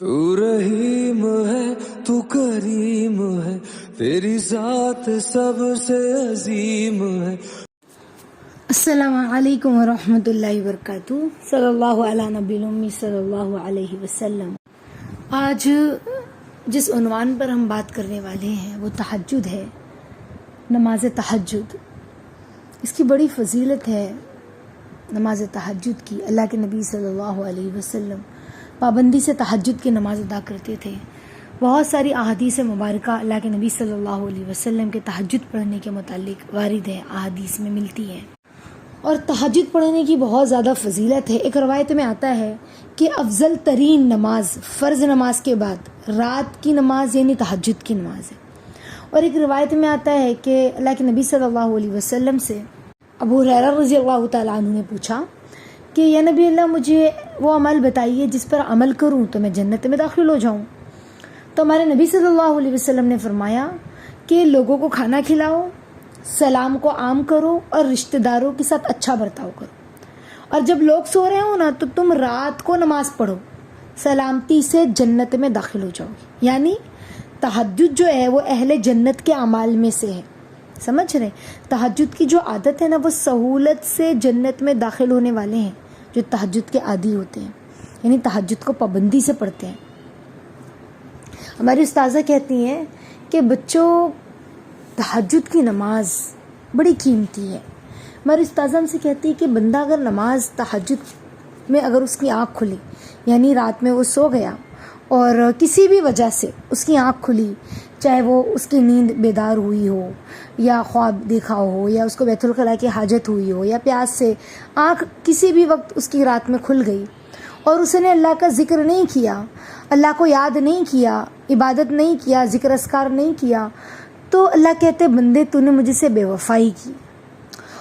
تو رحیم ہے تو کریم ہے، تیری ذات سب سے عظیم ہے۔ السلام علیکم ورحمۃ اللہ وبرکاتہ۔ صلی اللہ علی نبی الامی صلی اللہ علیہ وسلم۔ آج جس عنوان پر ہم بات کرنے والے ہیں وہ تہجد ہے، نماز تہجد۔ اس کی بڑی فضیلت ہے نماز تہجد کی۔ اللہ کے نبی صلی اللہ علیہ وسلم پابندی سے تہجد کی نماز ادا کرتے تھے۔ بہت ساری احادیث مبارکہ اللہ کے نبی صلی اللہ علیہ وسلم کے تہجد پڑھنے کے متعلق وارد ہیں، احادیث میں ملتی ہے، اور تہجد پڑھنے کی بہت زیادہ فضیلت ہے۔ ایک روایت میں آتا ہے کہ افضل ترین نماز فرض نماز کے بعد رات کی نماز یعنی تہجد کی نماز ہے۔ اور ایک روایت میں آتا ہے کہ اللہ کے نبی صلی اللہ علیہ وسلم سے ابو ہریرہ رضی اللہ تعالیٰ عنہ نے پوچھا کہ یا نبی اللہ، مجھے وہ عمل بتائیے جس پر عمل کروں تو میں جنت میں داخل ہو جاؤں۔ تو ہمارے نبی صلی اللہ علیہ وسلم نے فرمایا کہ لوگوں کو کھانا کھلاؤ، سلام کو عام کرو اور رشتہ داروں کے ساتھ اچھا برتاؤ کرو، اور جب لوگ سو رہے ہو نا تو تم رات کو نماز پڑھو، سلامتی سے جنت میں داخل ہو جاؤ گے۔ یعنی تہجد جو ہے وہ اہل جنت کے اعمال میں سے ہے۔ سمجھ رہے؟ تہجد کی جو عادت ہے نا وہ سہولت سے جنت میں داخل ہونے والے ہیں جو تہجد کے عادی ہوتے ہیں، یعنی تہجد کو پابندی سے پڑھتے ہیں۔ ہماری استاذہ کہتی ہیں کہ بچوں، تہجد کی نماز بڑی قیمتی ہے۔ ہماری استاذہ ہم سے کہتی ہے کہ بندہ اگر نماز تہجد میں اگر اس کی آنکھ کھلی، یعنی رات میں وہ سو گیا اور کسی بھی وجہ سے اس کی آنکھ کھلی، چاہے وہ اس کی نیند بیدار ہوئی ہو یا خواب دیکھا ہو یا اس کو بیت الخلاء کی حاجت ہوئی ہو یا پیاس سے آنکھ کسی بھی وقت اس کی رات میں کھل گئی اور اس نے اللہ کا ذکر نہیں کیا، اللہ کو یاد نہیں کیا، عبادت نہیں کیا، ذکر اذکار نہیں کیا، تو اللہ کہتے بندے تو نے مجھ سے بے وفائی کی۔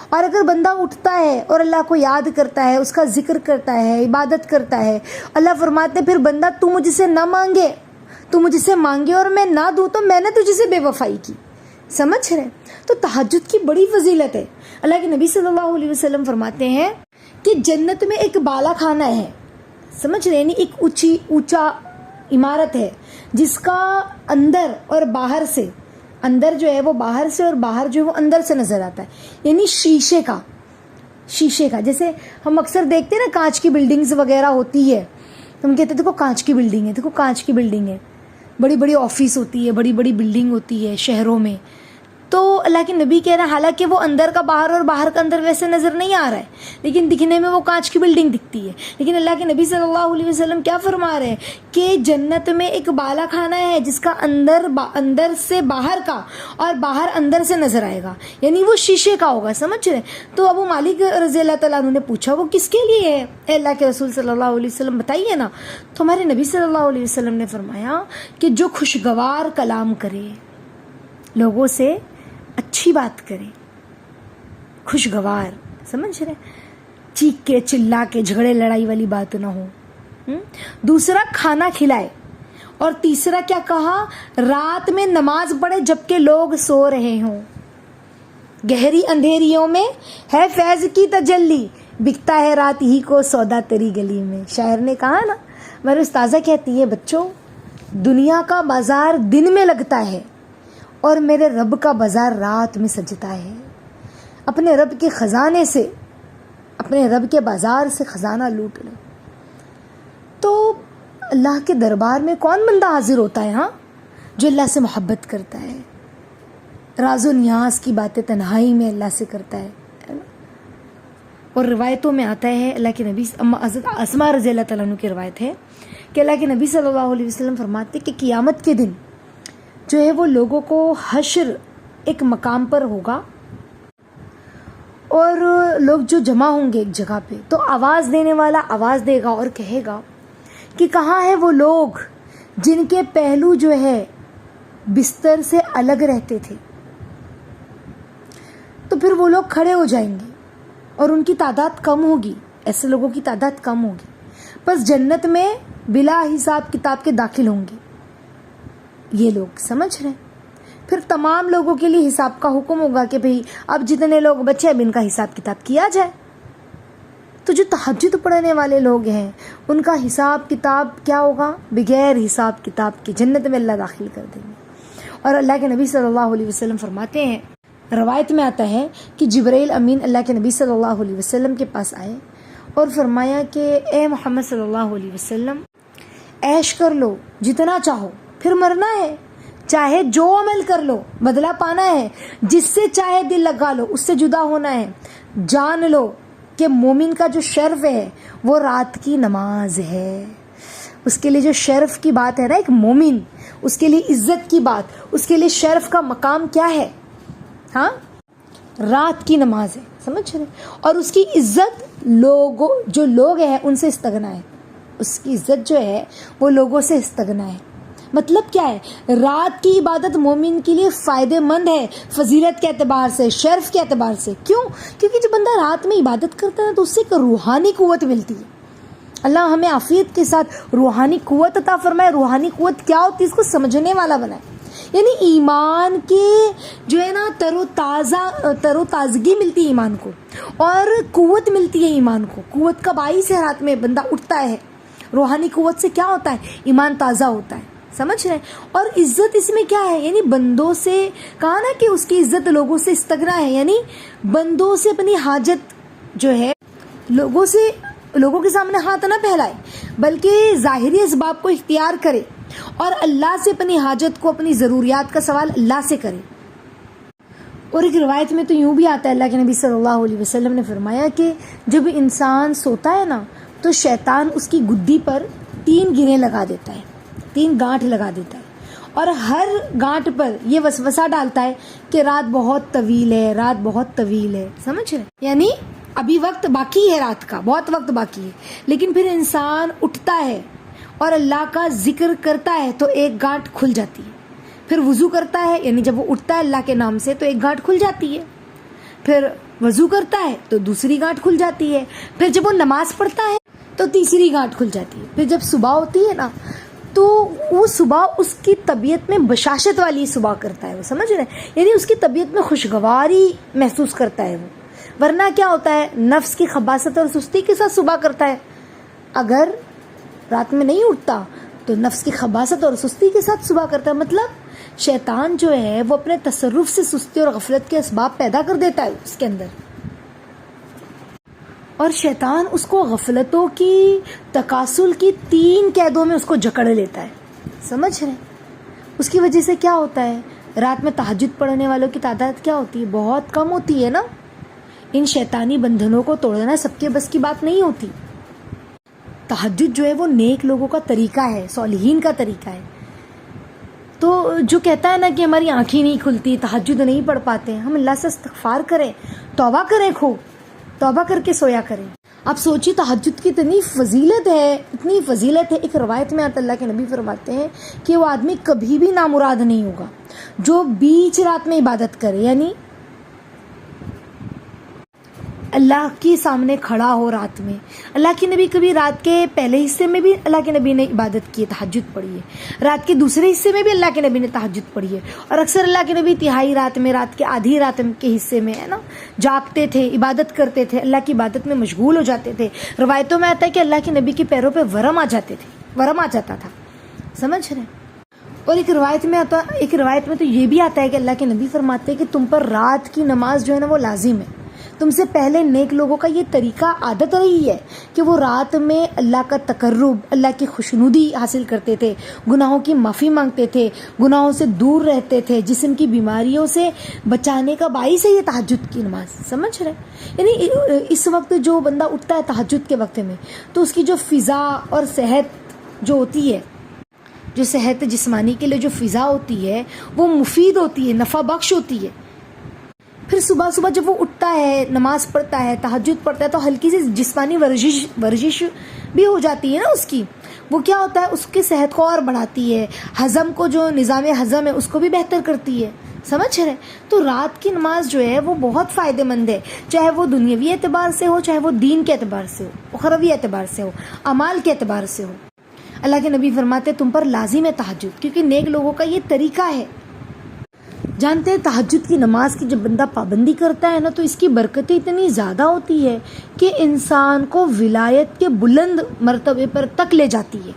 اور اگر بندہ اٹھتا ہے اور اللہ کو یاد کرتا ہے، اس کا ذکر کرتا ہے، عبادت کرتا ہے، اللہ فرماتے پھر بندہ تو مجھ سے نہ مانگے، تو مجھ سے مانگے اور میں نہ دوں تو میں نے تجھ سے بے وفائی کی۔ سمجھ رہے؟ تو تہجد کی بڑی فضیلت ہے۔ اللہ کے نبی صلی اللہ علیہ وسلم فرماتے ہیں کہ جنت میں ایک بالا خانہ ہے، سمجھ رہے؟ یعنی ایک اونچا عمارت ہے جس کا اندر اور باہر سے، اندر جو ہے وہ باہر سے اور باہر جو ہے وہ اندر سے نظر آتا ہے، یعنی شیشے کا جیسے ہم اکثر دیکھتے ہیں نا کانچ کی بلڈنگز وغیرہ ہوتی ہے، ہم کہتے ہیں دیکھو کانچ کی بلڈنگ ہے، دیکھو کانچ کی بلڈنگ ہے، بڑی بڑی آفس ہوتی ہے، بڑی بڑی بلڈنگ ہوتی ہے شہروں میں۔ تو اللہ کے نبی کہہ رہے ہیں حالانکہ وہ اندر کا باہر اور باہر کا اندر ویسے نظر نہیں آ رہا ہے، لیکن دکھنے میں وہ کانچ کی بلڈنگ دکھتی ہے، لیکن اللہ کے نبی صلی اللہ علیہ وسلم کیا فرما رہے ہیں کہ جنت میں ایک بالا خانہ ہے جس کا اندر سے باہر کا اور باہر اندر سے نظر آئے گا، یعنی وہ شیشے کا ہوگا۔ سمجھ رہے؟ تو ابو مالک رضی اللہ تعالیٰ عنہ نے پوچھا وہ کس کے لیے ہے اے اللہ کے رسول صلی اللہ علیہ وسلم، بتائیے نا۔ تو ہمارے نبی صلی اللہ علیہ وسلم نے فرمایا کہ جو خوشگوار کلام کرے، لوگوں سے اچھی بات کرے، خوشگوار، سمجھ رہے؟ چیخ کے چلا کے جھگڑے لڑائی والی بات نہ ہو۔ دوسرا کھانا کھلائے، اور تیسرا کیا کہا؟ رات میں نماز پڑھے جبکہ لوگ سو رہے ہوں۔ گہری اندھیریوں میں ہے فیض کی تجلی، بکتا ہے رات ہی کو سودا تری گلی میں۔ شاعر نے کہا نا، میری استاذہ کہتی ہے بچوں، دنیا کا بازار دن میں لگتا ہے اور میرے رب کا بازار رات میں سجتا ہے۔ اپنے رب کے خزانے سے، اپنے رب کے بازار سے خزانہ لوٹ لو۔ تو اللہ کے دربار میں کون بندہ حاضر ہوتا ہے؟ ہاں، جو اللہ سے محبت کرتا ہے، راز و نیاز کی باتیں تنہائی میں اللہ سے کرتا ہے۔ اور روایتوں میں آتا ہے، اللہ کے نبی اسماء رضی اللہ تعالیٰ عنہ کی روایت ہے کہ اللہ کے نبی صلی اللہ علیہ وسلم فرماتے کہ قیامت کے دن جو ہے وہ لوگوں کو حشر ایک مقام پر ہوگا اور لوگ جو جمع ہوں گے ایک جگہ پہ، تو آواز دینے والا آواز دے گا اور کہے گا کہ کہاں ہے وہ لوگ جن کے پہلو جو ہے بستر سے الگ رہتے تھے؟ تو پھر وہ لوگ کھڑے ہو جائیں گے اور ان کی تعداد کم ہوگی، ایسے لوگوں کی تعداد کم ہوگی، بس جنت میں بلا حساب کتاب کے داخل ہوں گے یہ لوگ۔ سمجھ رہے؟ پھر تمام لوگوں کے لیے حساب کا حکم ہوگا کہ بھئی اب جتنے لوگ بچے اب ان کا حساب کتاب کیا جائے۔ تو جو تہجد پڑھنے والے لوگ ہیں ان کا حساب کتاب کیا ہوگا؟ بغیر حساب کتاب کے جنت میں اللہ داخل کر دیں گے۔ اور اللہ کے نبی صلی اللہ علیہ وسلم فرماتے ہیں، روایت میں آتا ہے کہ جبرائیل امین اللہ کے نبی صلی اللہ علیہ وسلم کے پاس آئے اور فرمایا کہ اے محمد صلی اللہ علیہ وسلم، عیش کر لو جتنا چاہو، پھر مرنا ہے، چاہے جو عمل کر لو، بدلہ پانا ہے، جس سے چاہے دل لگا لو، اس سے جدا ہونا ہے۔ جان لو کہ مومن کا جو شرف ہے وہ رات کی نماز ہے۔ اس کے لیے جو شرف کی بات ہے نا، ایک مومن، اس کے لیے عزت کی بات، اس کے لیے شرف کا مقام کیا ہے؟ ہاں، رات کی نماز ہے، سمجھ رہے؟ اور اس کی عزت جو لوگ ہیں ان سے استغنا ہے، اس کی عزت جو ہے وہ لوگوں سے استغنا ہے۔ مطلب کیا ہے؟ رات کی عبادت مومن کے لیے فائدہ مند ہے، فضیلت کے اعتبار سے، شرف کے اعتبار سے۔ کیوں؟ کیونکہ جب بندہ رات میں عبادت کرتا ہے تو اس سے ایک روحانی قوت ملتی ہے۔ اللہ ہمیں عافیت کے ساتھ روحانی قوت عطا فرمائے۔ روحانی قوت کیا ہوتی ہے اس کو سمجھنے والا بنائے، یعنی ایمان کے جو ہے نا تر و تازگی ملتی ہے ایمان کو، اور قوت ملتی ہے ایمان کو۔ قوت کا باعث ہے رات میں بندہ اٹھتا ہے۔ روحانی قوت سے کیا ہوتا ہے؟ ایمان تازہ ہوتا ہے، سمجھ رہے؟ اور عزت اس میں کیا ہے؟ یعنی بندوں سے کہا نا کہ اس کی عزت لوگوں سے استغنا ہے، یعنی بندوں سے اپنی حاجت جو ہے لوگوں کے سامنے ہاتھ نہ پھیلائے، بلکہ ظاہری اسباب کو اختیار کرے اور اللہ سے اپنی حاجت کو، اپنی ضروریات کا سوال اللہ سے کرے۔ اور ایک روایت میں تو یوں بھی آتا ہے، اللہ کے نبی صلی اللہ علیہ وسلم نے فرمایا کہ جب انسان سوتا ہے نا تو شیطان اس کی گدی پر 3 گریں لگا دیتا ہے، 3 گانٹھ لگا دیتا ہے، اور ہر گانٹھ پر یہ وسوسہ ڈالتا ہے کہ رات بہت طویل ہے، رات بہت طویل ہے، سمجھ رہے؟ یعنی ابھی وقت باقی ہے، رات کا بہت وقت باقی ہے، لیکن پھر انسان اٹھتا ہے اور اللہ کا ذکر کرتا ہے تو ایک گانٹھ کھل جاتی ہے، پھر وضو کرتا ہے، یعنی جب وہ اٹھتا ہے اللہ کے نام سے تو ایک گانٹھ کھل جاتی ہے، پھر وضو کرتا ہے تو دوسری گانٹھ کھل جاتی ہے، پھر جب وہ نماز پڑھتا ہے تو تیسری گانٹھ کھل جاتی ہے، پھر جب صبح ہوتی ہے نا تو وہ صبح اس کی طبیعت میں بشاشت والی صبح کرتا ہے، وہ سمجھ رہے ہیں؟ یعنی اس کی طبیعت میں خوشگواری محسوس کرتا ہے وہ، ورنہ کیا ہوتا ہے؟ نفس کی خباثت اور سستی کے ساتھ صبح کرتا ہے۔ اگر رات میں نہیں اٹھتا تو نفس کی خباثت اور سستی کے ساتھ صبح کرتا ہے۔ مطلب شیطان جو ہے وہ اپنے تصرف سے سستی اور غفلت کے اسباب پیدا کر دیتا ہے اس کے اندر، اور شیطان اس کو غفلتوں کی، تکاسل کی 3 قیدوں میں اس کو جکڑ لیتا ہے، سمجھ رہے؟ اس کی وجہ سے کیا ہوتا ہے؟ رات میں تہجد پڑھنے والوں کی تعداد کیا ہوتی ہے؟ بہت کم ہوتی ہے نا۔ ان شیطانی بندھنوں کو توڑنا سب کے بس کی بات نہیں ہوتی۔ تہجد جو ہے وہ نیک لوگوں کا طریقہ ہے، صالحین کا طریقہ ہے۔ تو جو کہتا ہے نا کہ ہماری آنکھیں نہیں کھلتی، تہجد نہیں پڑھ پاتے، ہم اللہ سے استغفار کریں، توبہ کریں، خوب توبہ کر کے سویا کریں۔ آپ سوچیے تہجد کی اتنی فضیلت ہے، اتنی فضیلت ہے۔ ایک روایت میں آتا اللہ کے نبی فرماتے ہیں کہ وہ آدمی کبھی بھی نامراد نہیں ہوگا جو بیچ رات میں عبادت کرے، یعنی اللہ کے سامنے کھڑا ہو رات میں۔ اللہ کے نبی کبھی رات کے پہلے حصے میں بھی اللہ کے نبی نے عبادت کی ہے، تہجد پڑھی ہے، رات کے دوسرے حصے میں بھی اللہ کے نبی نے تہجد پڑھی ہے، اور اکثر اللہ کے نبی تہائی رات میں، رات کے آدھی رات کے حصے میں ہے نا جاگتے تھے، عبادت کرتے تھے، اللہ کی عبادت میں مشغول ہو جاتے تھے۔ روایتوں میں آتا ہے کہ اللہ کے نبی کے پیروں پہ ورم آ جاتا تھا، سمجھ رہے؟ اور ایک روایت میں تو یہ بھی آتا ہے کہ اللہ کے نبی فرماتے ہیں کہ تم پر رات کی نماز جو ہے نا وہ لازم ہے۔ تم سے پہلے نیک لوگوں کا یہ طریقہ، عادت رہی ہے کہ وہ رات میں اللہ کا تقرب، اللہ کی خوشنودی حاصل کرتے تھے، گناہوں کی معافی مانگتے تھے، گناہوں سے دور رہتے تھے، جسم کی بیماریوں سے بچانے کا باعث ہے یہ تہجد کی نماز، سمجھ رہے؟ یعنی اس وقت جو بندہ اٹھتا ہے تہجد کے وقت میں تو اس کی جو فضا اور صحت جو ہوتی ہے، جو صحت جسمانی کے لیے جو فضا ہوتی ہے وہ مفید ہوتی ہے، نفع بخش ہوتی ہے۔ پھر صبح جب وہ اٹھتا ہے، نماز پڑھتا ہے، تہجد پڑھتا ہے تو ہلکی سی جسمانی ورزش بھی ہو جاتی ہے نا اس کی۔ وہ کیا ہوتا ہے؟ اس کی صحت کو اور بڑھاتی ہے، ہضم کو، جو نظام ہضم ہے اس کو بھی بہتر کرتی ہے، سمجھ رہے؟ تو رات کی نماز جو ہے وہ بہت فائدہ مند ہے، چاہے وہ دنیاوی اعتبار سے ہو، چاہے وہ دین کے اعتبار سے ہو، اخروی اعتبار سے ہو، اعمال کے اعتبار سے ہو۔ اللہ کے نبی فرماتے تم پر لازم ہے تہجد، کیونکہ نیک لوگوں کا یہ طریقہ ہے۔ جانتے ہیں تہجد کی نماز کی جب بندہ پابندی کرتا ہے نا تو اس کی برکتیں اتنی زیادہ ہوتی ہے کہ انسان کو ولایت کے بلند مرتبے پر تک لے جاتی ہے.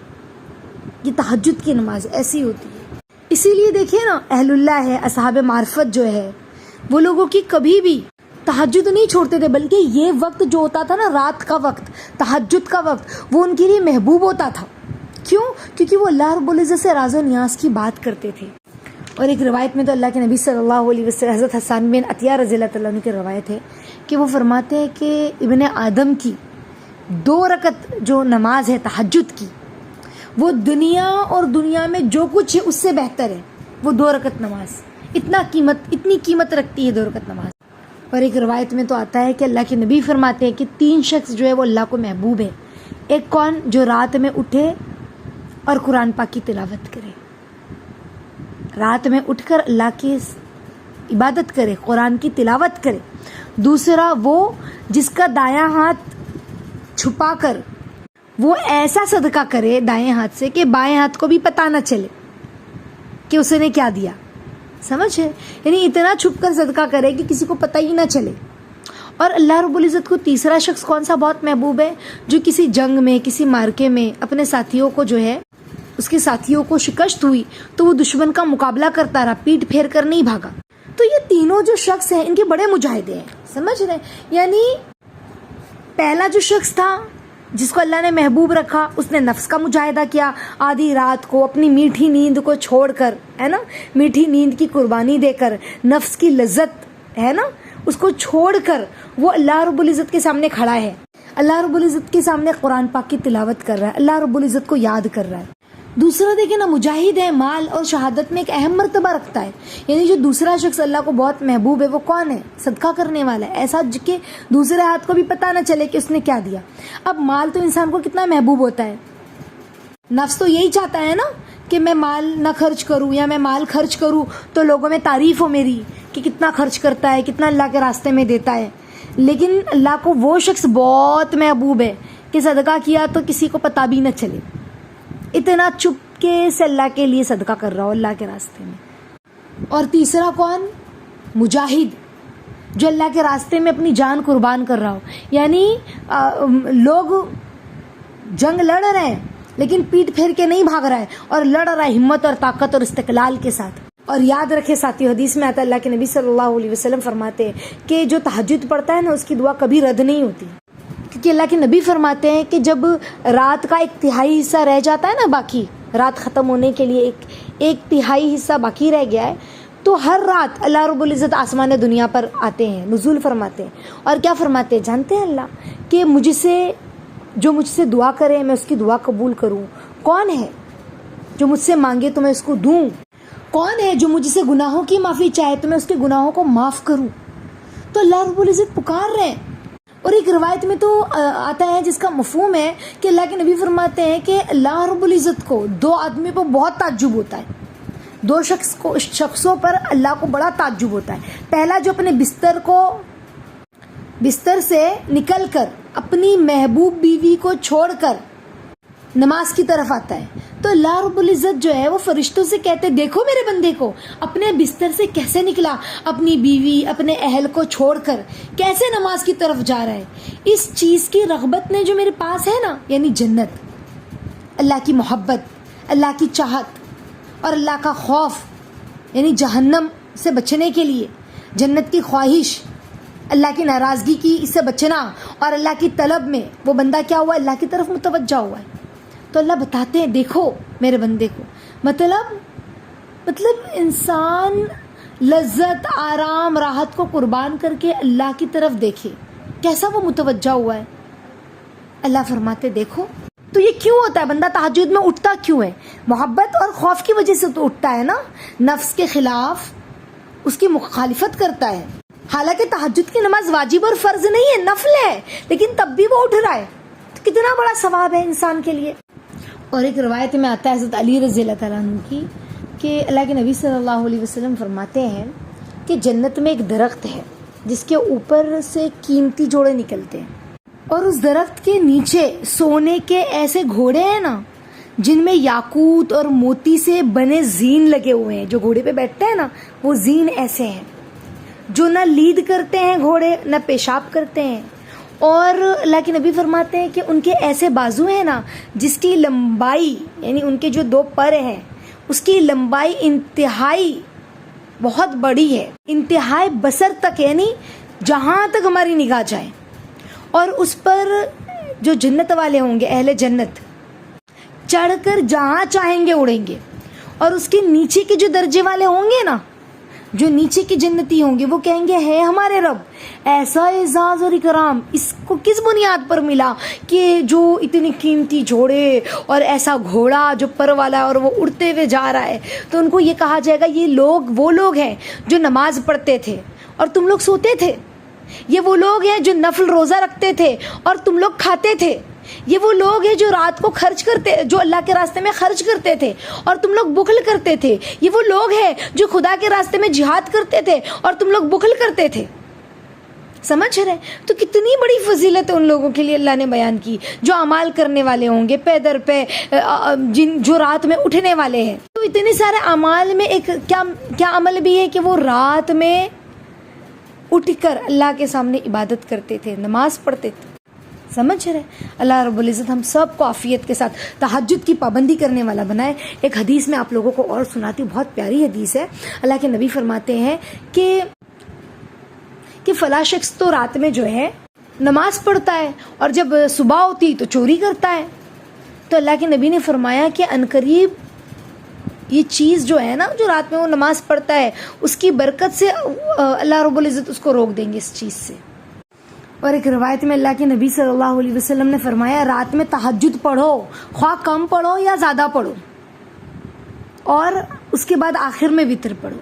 یہ تہجد کی نماز ایسی ہوتی ہے. اسی لیے دیکھیے نا اہل اللہ ہے، اصحاب معرفت جو ہے، وہ لوگوں کی کبھی بھی تہجد نہیں چھوڑتے تھے، بلکہ یہ وقت جو ہوتا تھا نا رات کا وقت، تہجد کا وقت، وہ ان کے لیے محبوب ہوتا تھا. کیوں؟ کیونکہ وہ اللہ رب العزت سے راز و نیاز کی بات کرتے تھے. اور ایک روایت میں تو اللہ کے نبی صلی اللہ علیہ وسلم حضرت حسان بن عطیہ رضی اللہ تعالیٰ عنہ کی روایت ہے کہ وہ فرماتے ہیں کہ ابن آدم کی 2 رکعت جو نماز ہے تہجد کی، وہ دنیا اور دنیا میں جو کچھ ہے اس سے بہتر ہے. وہ 2 رکعت نماز اتنی قیمت رکھتی ہے 2 رکعت نماز. اور ایک روایت میں تو آتا ہے کہ اللہ کے نبی فرماتے ہیں کہ 3 شخص جو ہے وہ اللہ کو محبوب ہے. ایک کون؟ جو رات میں اٹھے اور قرآن پاک کی تلاوت کرے، رات میں اٹھ کر اللہ کی عبادت کرے، قرآن کی تلاوت کرے. دوسرا وہ جس کا دایاں ہاتھ چھپا کر وہ ایسا صدقہ کرے دائیں ہاتھ سے کہ بائیں ہاتھ کو بھی پتہ نہ چلے کہ اس نے کیا دیا. سمجھ ہے؟ یعنی اتنا چھپ کر صدقہ کرے کہ کسی کو پتہ ہی نہ چلے. اور اللہ رب العزت کو تیسرا شخص کون سا بہت محبوب ہے؟ جو کسی جنگ میں، کسی مارکے میں اپنے ساتھیوں کو جو ہے، اس کے ساتھیوں کو شکست ہوئی تو وہ دشمن کا مقابلہ کرتا رہا، پیٹ پھیر کر نہیں بھاگا. تو یہ تینوں جو شخص ہیں ان کے بڑے مجاہدے ہیں. سمجھ رہے ہیں؟ یعنی پہلا جو شخص تھا جس کو اللہ نے محبوب رکھا، اس نے نفس کا مجاہدہ کیا، آدھی رات کو اپنی میٹھی نیند کو چھوڑ کر، ہے نا، میٹھی نیند کی قربانی دے کر، نفس کی لذت ہے نا اس کو چھوڑ کر وہ اللہ رب العزت کے سامنے کھڑا ہے، اللہ رب العزت کے سامنے قرآن پاک کی تلاوت کر رہا ہے، اللہ رب العزت کو یاد کر رہا ہے. دوسرا دیکھیں نا، مجاہد ہے، مال اور شہادت میں ایک اہم مرتبہ رکھتا ہے. یعنی جو دوسرا شخص اللہ کو بہت محبوب ہے وہ کون ہے؟ صدقہ کرنے والا ہے، ایسا کہ دوسرے ہاتھ کو بھی پتہ نہ چلے کہ اس نے کیا دیا. اب مال تو انسان کو کتنا محبوب ہوتا ہے، نفس تو یہی چاہتا ہے نا کہ میں مال نہ خرچ کروں، یا میں مال خرچ کروں تو لوگوں میں تعریف ہو میری کہ کتنا خرچ کرتا ہے، کتنا اللہ کے راستے میں دیتا ہے. لیکن اللہ کو وہ شخص بہت محبوب ہے کہ صدقہ کیا تو کسی کو پتہ بھی نہ چلے، اتنا چپکے سے اللہ کے لیے صدقہ کر رہا ہو اللہ کے راستے میں. اور تیسرا کون؟ مجاہد، جو اللہ کے راستے میں اپنی جان قربان کر رہا ہو. یعنی لوگ جنگ لڑ رہے ہیں لیکن پیٹ پھیر کے نہیں بھاگ رہا ہے، اور لڑ رہا ہے ہمت اور طاقت اور استقلال کے ساتھ. اور یاد رکھے ساتھی، حدیث میں آتا ہے اللہ کے نبی صلی اللہ علیہ وسلم فرماتے ہیں کہ جو تہجد پڑھتا ہے نا اس کی دعا کبھی رد نہیں ہوتی. کیونکہ اللہ کے نبی فرماتے ہیں کہ جب رات کا 1/3 حصہ رہ جاتا ہے نا، باقی رات ختم ہونے کے لیے 1/3 حصہ باقی رہ گیا ہے، تو ہر رات اللہ رب العزت آسمان دنیا پر آتے ہیں، نزول فرماتے ہیں. اور کیا فرماتے ہیں جانتے ہیں اللہ؟ کہ مجھ سے دعا کرے میں اس کی دعا قبول کروں. کون ہے جو مجھ سے مانگے تو میں اس کو دوں؟ کون ہے جو مجھ سے گناہوں کی معافی چاہے تو میں اس کے گناہوں کو معاف کروں؟ تو اللہ رب العزت پکار رہے ہیں. اور ایک روایت میں تو آتا ہے جس کا مفہوم ہے کہ اللہ کے نبی فرماتے ہیں کہ اللہ رب العزت کو 2 آدمی پر بہت تعجب ہوتا ہے، 2 شخصوں پر اللہ کو بڑا تعجب ہوتا ہے. پہلا جو اپنے بستر سے نکل کر اپنی محبوب بیوی کو چھوڑ کر نماز کی طرف آتا ہے، تو اللہ رب العزت جو ہے وہ فرشتوں سے کہتے ہیں دیکھو میرے بندے کو اپنے بستر سے کیسے نکلا، اپنی بیوی اپنے اہل کو چھوڑ کر کیسے نماز کی طرف جا رہا ہے. اس چیز کی رغبت نے جو میرے پاس ہے نا، یعنی جنت، اللہ کی محبت، اللہ کی چاہت اور اللہ کا خوف، یعنی جہنم سے بچنے کے لیے جنت کی خواہش، اللہ کی ناراضگی کی اس سے بچنا اور اللہ کی طلب میں وہ بندہ کیا ہوا؟ اللہ کی طرف متوجہ ہوا ہے. تو اللہ بتاتے ہیں دیکھو میرے بندے کو، مطلب انسان لذت، آرام، راحت کو قربان کر کے اللہ کی طرف دیکھے کیسا وہ متوجہ ہوا ہے. اللہ فرماتے دیکھو. تو یہ کیوں ہوتا ہے؟ بندہ تہجد میں اٹھتا کیوں ہے؟ محبت اور خوف کی وجہ سے تو اٹھتا ہے نا، نفس کے خلاف اس کی مخالفت کرتا ہے. حالانکہ تہجد کی نماز واجب اور فرض نہیں ہے، نفل ہے، لیکن تب بھی وہ اٹھ رہا ہے تو کتنا بڑا ثواب ہے انسان کے لیے. اور ایک روایت میں آتا ہے حضرت علی رضی اللہ تعالیٰ عنہ کی کہ اللہ کے نبی صلی اللہ علیہ وسلم فرماتے ہیں کہ جنت میں ایک درخت ہے جس کے اوپر سے قیمتی جوڑے نکلتے ہیں، اور اس درخت کے نیچے سونے کے ایسے گھوڑے ہیں نا جن میں یاقوت اور موتی سے بنے زین لگے ہوئے ہیں. جو گھوڑے پہ بیٹھتا ہے نا وہ زین ایسے ہیں جو نہ لید کرتے ہیں گھوڑے نہ پیشاب کرتے ہیں. اور اللہ کے نبی فرماتے ہیں کہ ان کے ایسے بازو ہیں نا جس کی لمبائی یعنی ان کے جو 2 پر ہیں اس کی لمبائی انتہائی بہت بڑی ہے, انتہائی بصر تک, یعنی جہاں تک ہماری نگاہ جائے. اور اس پر جو جنت والے ہوں گے اہل جنت چڑھ کر جہاں چاہیں گے اڑیں گے. اور اس کے نیچے کے جو درجے والے ہوں گے نا, جو نیچے کے جنتی ہوں گے, وہ کہیں گے ہے ہمارے رب ایسا اعزاز اور اکرام اس کو کس بنیاد پر ملا کہ جو اتنی قیمتی جوڑے اور ایسا گھوڑا جو پر والا ہے اور وہ اڑتے ہوئے جا رہا ہے. تو ان کو یہ کہا جائے گا یہ لوگ وہ لوگ ہیں جو نماز پڑھتے تھے اور تم لوگ سوتے تھے. یہ وہ لوگ ہیں جو نفل روزہ رکھتے تھے اور تم لوگ کھاتے تھے. یہ وہ لوگ ہیں جو رات کو خرچ کرتے, جو اللہ کے راستے میں خرچ کرتے تھے اور تم لوگ بخل کرتے تھے. یہ وہ لوگ ہیں جو خدا کے راستے میں جہاد کرتے تھے اور تم لوگ بخل کرتے تھے. سمجھ رہے؟ تو کتنی بڑی فضیلت ان لوگوں کے لیے اللہ نے بیان کی جو اعمال کرنے والے ہوں گے پے در پے, جو رات میں اٹھنے والے ہیں. تو اتنے سارے اعمال میں ایک کیا عمل بھی ہے کہ وہ رات میں اٹھ کر اللہ کے سامنے عبادت کرتے تھے, نماز پڑھتے تھے. سمجھ رہے؟ اللہ رب العزت ہم سب کو عافیت کے ساتھ تہجد کی پابندی کرنے والا بنائے. ایک حدیث میں آپ لوگوں کو اور سناتی ہوں, بہت پیاری حدیث ہے. اللہ کے نبی فرماتے ہیں کہ فلاں شخص تو رات میں جو ہے نماز پڑھتا ہے اور جب صبح ہوتی تو چوری کرتا ہے. تو اللہ کے نبی نے فرمایا کہ عنقریب یہ چیز جو ہے نا, جو رات میں وہ نماز پڑھتا ہے, اس کی برکت سے اللہ رب العزت اس کو روک دیں گے اس چیز سے. اور ایک روایت میں اللہ کے نبی صلی اللہ علیہ وسلم نے فرمایا رات میں تہجد پڑھو, خواہ کم پڑھو یا زیادہ پڑھو, اور اس کے بعد آخر میں وتر پڑھو.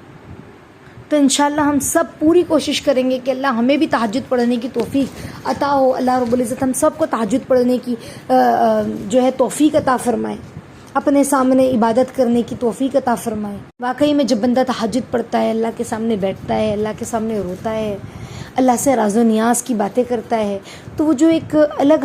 تو انشاءاللہ ہم سب پوری کوشش کریں گے کہ اللہ ہمیں بھی تہجد پڑھنے کی توفیق عطا ہو. اللہ رب العزت ہم سب کو تہجد پڑھنے کی جو ہے توفیق عطا فرمائے, اپنے سامنے عبادت کرنے کی توفیق عطا فرمائے. واقعی میں جب بندہ تہجد پڑھتا ہے, اللہ کے سامنے بیٹھتا ہے, اللہ کے سامنے روتا ہے, اللہ سے راز و نیاز کی باتیں کرتا ہے, تو وہ جو ایک الگ